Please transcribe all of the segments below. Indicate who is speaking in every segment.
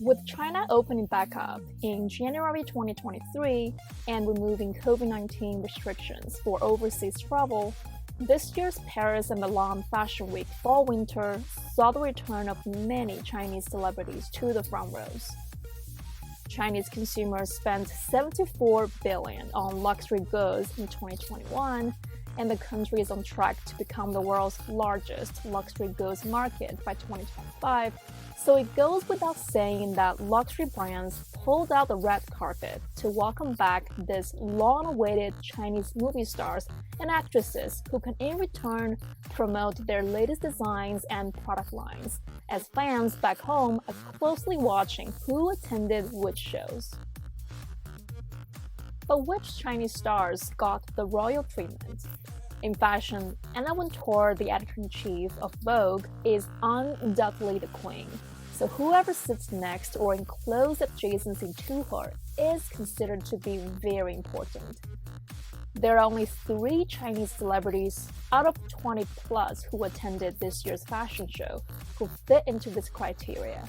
Speaker 1: With China opening back up in January 2023 and removing COVID-19 restrictions for overseas travel, this year's Paris and Milan Fashion Week Fall-Winter saw the return of many Chinese celebrities to the front rows. Chinese consumers spent $74 billion on luxury goods in 2021, and the country is on track to become the world's largest luxury goods market by 2025. So it goes without saying that luxury brands pulled out the red carpet to welcome back these long-awaited Chinese movie stars and actresses who can in return promote their latest designs and product lines, as fans back home are closely watching who attended which shows. But which Chinese stars got the royal treatment? In fashion, Anna Wintour, the editor-in-chief of Vogue, is undoubtedly the queen. So whoever sits next or in close adjacency to her is considered to be very important. There are only 3 Chinese celebrities out of 20 plus who attended this year's fashion show who fit into this criteria.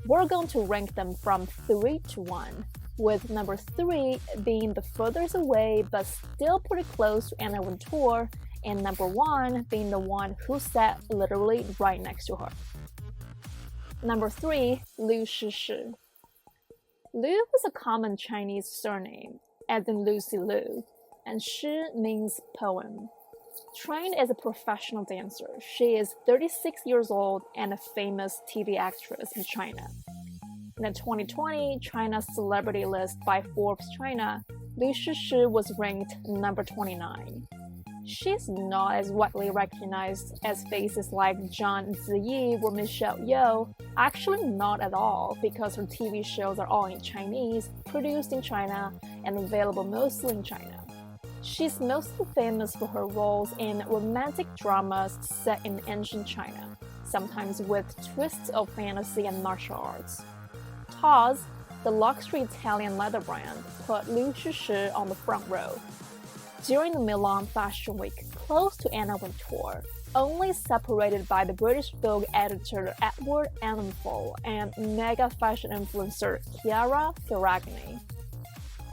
Speaker 1: We're going to rank them from 3 to 1, with number 3 being the furthest away but still pretty close to Anna Wintour, and number 1 being the one who sat literally right next to her. Number 3, LIU SHISHI. Liu is a common Chinese surname, as in Lucy Liu, and Shi means poem. Trained as a professional dancer, she is 36 years old and a famous TV actress in China. In the 2020 China Celebrity List by Forbes China, LIU SHISHI was ranked number 29. She's not as widely recognized as faces like Zhan Ziyi or Michelle Yeoh, actually not at all, because her TV shows are all in Chinese, produced in China, and available mostly in China. She's mostly famous for her roles in romantic dramas set in ancient China, sometimes with twists of fantasy and martial arts. Tods, the luxury Italian leather brand, put LIU SHISHI on the front row. During the Milan Fashion Week, close to Anna Wintour, only separated by the British Vogue editor Edward Enninful and mega fashion influencer Chiara Ferragni.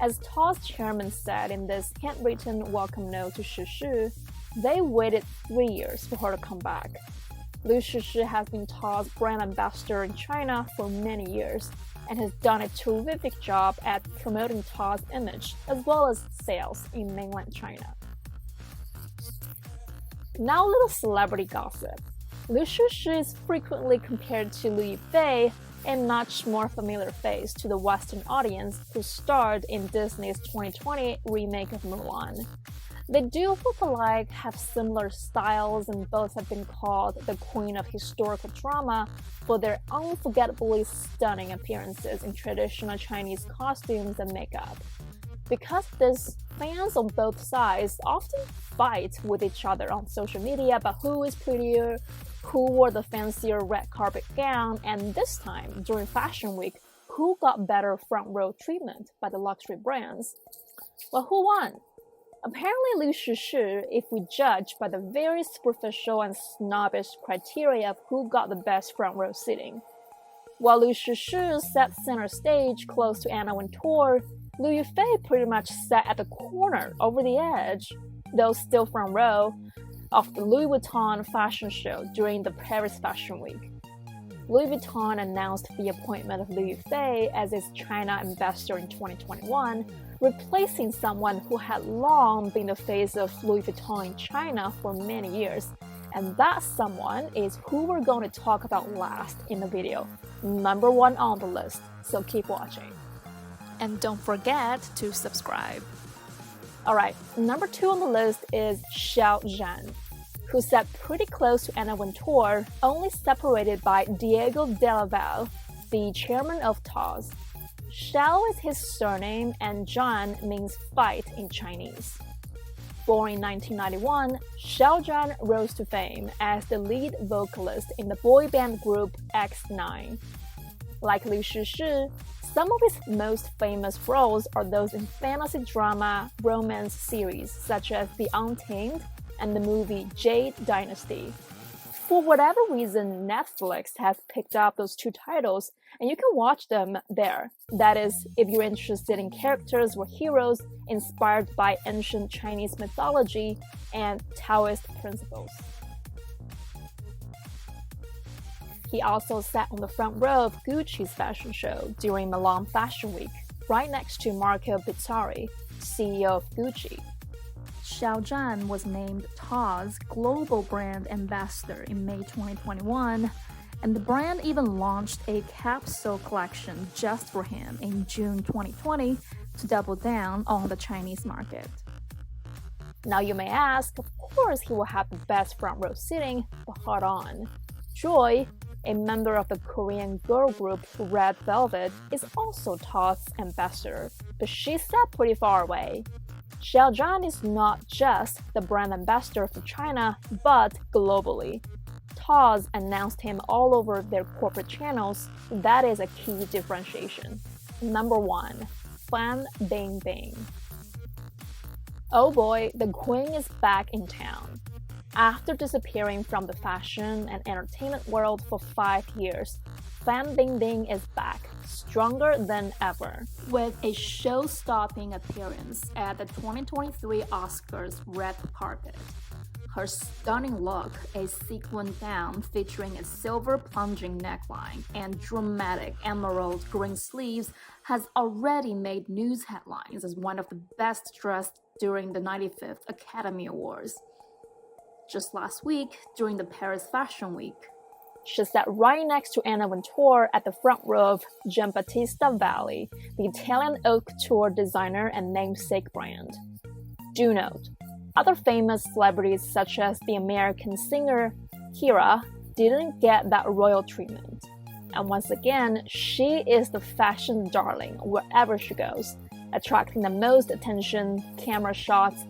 Speaker 1: As Todd's chairman said in this handwritten welcome note to Shishi, they waited 3 years for her to come back. LIU SHISHI has been Todd's brand ambassador in China for many years and has done a terrific job at promoting Todd's image as well as sales in mainland China. Now a little celebrity gossip. LIU SHISHI is frequently compared to LIU YIFEI, a much more familiar face to the Western audience who starred in Disney's 2020 remake of Mulan. They do look alike, have similar styles, and both have been called the queen of historical drama for their unforgettably stunning appearances in traditional Chinese costumes and makeup. Because of this, fans on both sides often fight with each other on social media about who is prettier, who wore the fancier red carpet gown, and this time, during Fashion Week, who got better front row treatment by the luxury brands. Well, who won? Apparently LIU SHISHI, if we judge by the very superficial and snobbish criteria of who got the best front row seating. While LIU SHISHI sat center stage close to Anna Wintour, LIU YIFEI pretty much sat at the corner over the edge, though still front row, of the Louis Vuitton fashion show during the Paris Fashion Week. Louis Vuitton announced the appointment of LIU YIFEI as its China ambassador in 2021, replacing someone who had long been the face of Louis Vuitton in China for many years. And that someone is who we're going to talk about last in the video, number 1 on the list, so keep watching. And don't forget to subscribe. Alright, number 2 on the list is XIAO ZHAN, who sat pretty close to Anna Wintour, only separated by Diego Della Valle, the chairman of Tods. XIAO is his surname and Zhan means fight in Chinese. Born in 1991, XIAO ZHAN rose to fame as the lead vocalist in the boy band group X9. Like LIU SHISHI, some of his most famous roles are those in fantasy drama romance series such as The Untamed and the movie Jade Dynasty. For whatever reason, Netflix has picked up those two titles, and you can watch them there. That is, if you're interested in characters or heroes inspired by ancient Chinese mythology and Taoist principles. He also sat on the front row of Gucci's fashion show during Milan Fashion Week, right next to Marco Bizzarri, CEO of Gucci. XIAO ZHAN was named tods Global Brand Ambassador in May 2021, and the brand even launched a capsule collection just for him in June 2020 to double down on the Chinese market. Now you may ask, of course he will have the best front row seating, but hold on. Joy, a member of the Korean girl group Red Velvet, is also tods ambassador, but she sat pretty far away. XIAO ZHAN is not just the brand ambassador for China, but globally. tods announced him all over their corporate channels. That is a key differentiation. Number 1. FAN BINGBING. Oh boy, the queen is back in town. After disappearing from the fashion and entertainment world for 5 years, FAN BINGBING is back, stronger than ever, with a show-stopping appearance at the 2023 Oscars red carpet. Her stunning look, a sequin gown featuring a silver plunging neckline and dramatic emerald green sleeves, has already made news headlines as one of the best dressed during the 95th Academy Awards. Just last week, during the Paris Fashion Week, she sat right next to Anna Wintour at the front row of Giambattista Valli, the Italian haute couture designer and namesake brand. Do note, other famous celebrities such as the American singer Kira didn't get that royal treatment. And once again, she is the fashion darling wherever she goes, attracting the most attention, camera shots,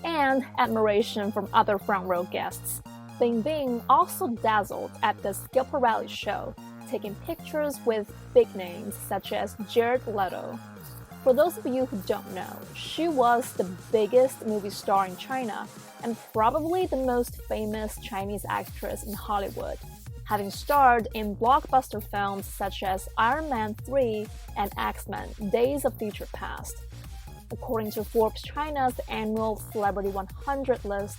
Speaker 1: and admiration from other front row guests. BINGBING also dazzled at the Schiaparelli show, taking pictures with big names such as Jared Leto. For those of you who don't know, she was the biggest movie star in China and probably the most famous Chinese actress in Hollywood, having starred in blockbuster films such as Iron Man 3 and X-Men: Days of Future Past. According to Forbes China's annual Celebrity 100 list,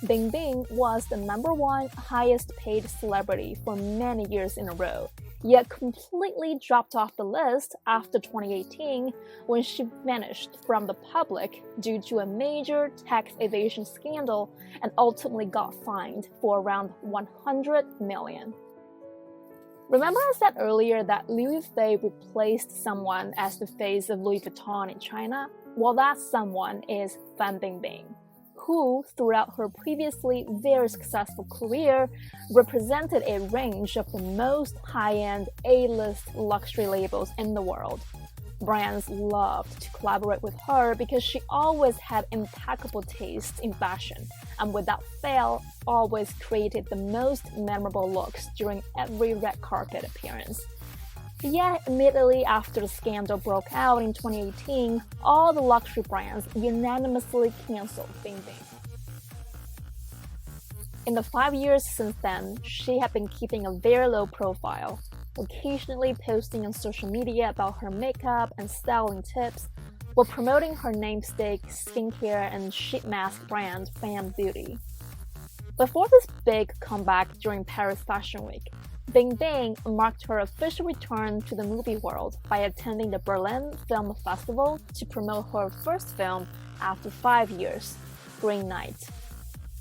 Speaker 1: BINGBING was the #1 highest paid celebrity for many years in a row, yet completely dropped off the list after 2018 when she vanished from the public due to a major tax evasion scandal and ultimately got fined for around 100 million. Remember I said earlier that LIU YIFEI replaced someone as the face of Louis Vuitton in China? Well, that someone is FAN BINGBING, who, throughout her previously very successful career, represented a range of the most high-end A-list luxury labels in the world. Brands loved to collaborate with her because she always had impeccable taste in fashion, and without fail, always created the most memorable looks during every red carpet appearance. Yet, immediately after the scandal broke out in 2018, all the luxury brands unanimously canceled BINGBING. In the 5 years since then, she had been keeping a very low profile, occasionally posting on social media about her makeup and styling tips, while promoting her namesake skincare and sheet mask brand Fan Beauty. Before this big comeback during Paris Fashion Week, BINGBING marked her official return to the movie world by attending the Berlin Film Festival to promote her first film after 5 years, Green Knight.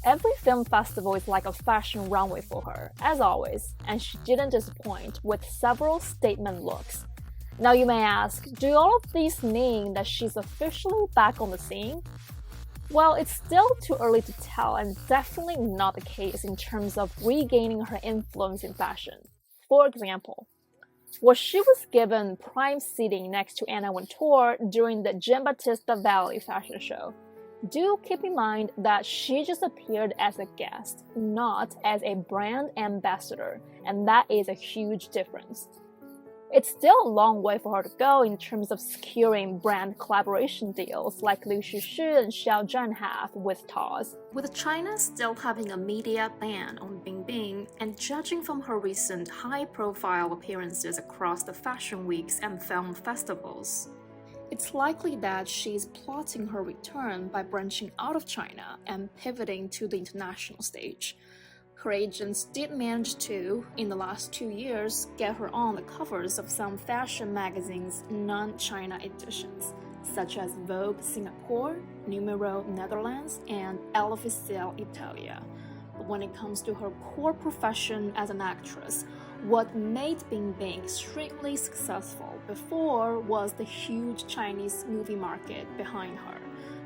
Speaker 1: Every film festival is like a fashion runway for her, as always, and she didn't disappoint with several statement looks. Now you may ask, do all of these mean that she's officially back on the scene? Well, it's still too early to tell and definitely not the case in terms of regaining her influence in fashion. For example, while she was given prime seating next to Anna Wintour during the Giambattista Valli fashion show, do keep in mind that she just appeared as a guest, not as a brand ambassador, and that is a huge difference. It's still a long way for her to go in terms of securing brand collaboration deals like LIU SHISHI and XIAO ZHAN have with tods. With China still having a media ban on BINGBING Bingbing, and judging from her recent high-profile appearances across the fashion weeks and film festivals, it's likely that she's plotting her return by branching out of China and pivoting to the international stage. Her agents did manage to, in the last 2 years, get her on the covers of some fashion magazines' non-China editions, such as Vogue Singapore, Numero Netherlands, and L'Officiel Italia. But when it comes to her core profession as an actress, what made Bingbing extremely successful before was the huge Chinese movie market behind her.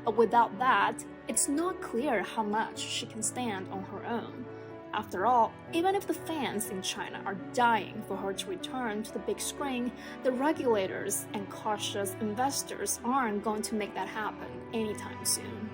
Speaker 1: But without that, it's not clear how much she can stand on her own. After all, even if the fans in China are dying for her to return to the big screen, the regulators and cautious investors aren't going to make that happen anytime soon.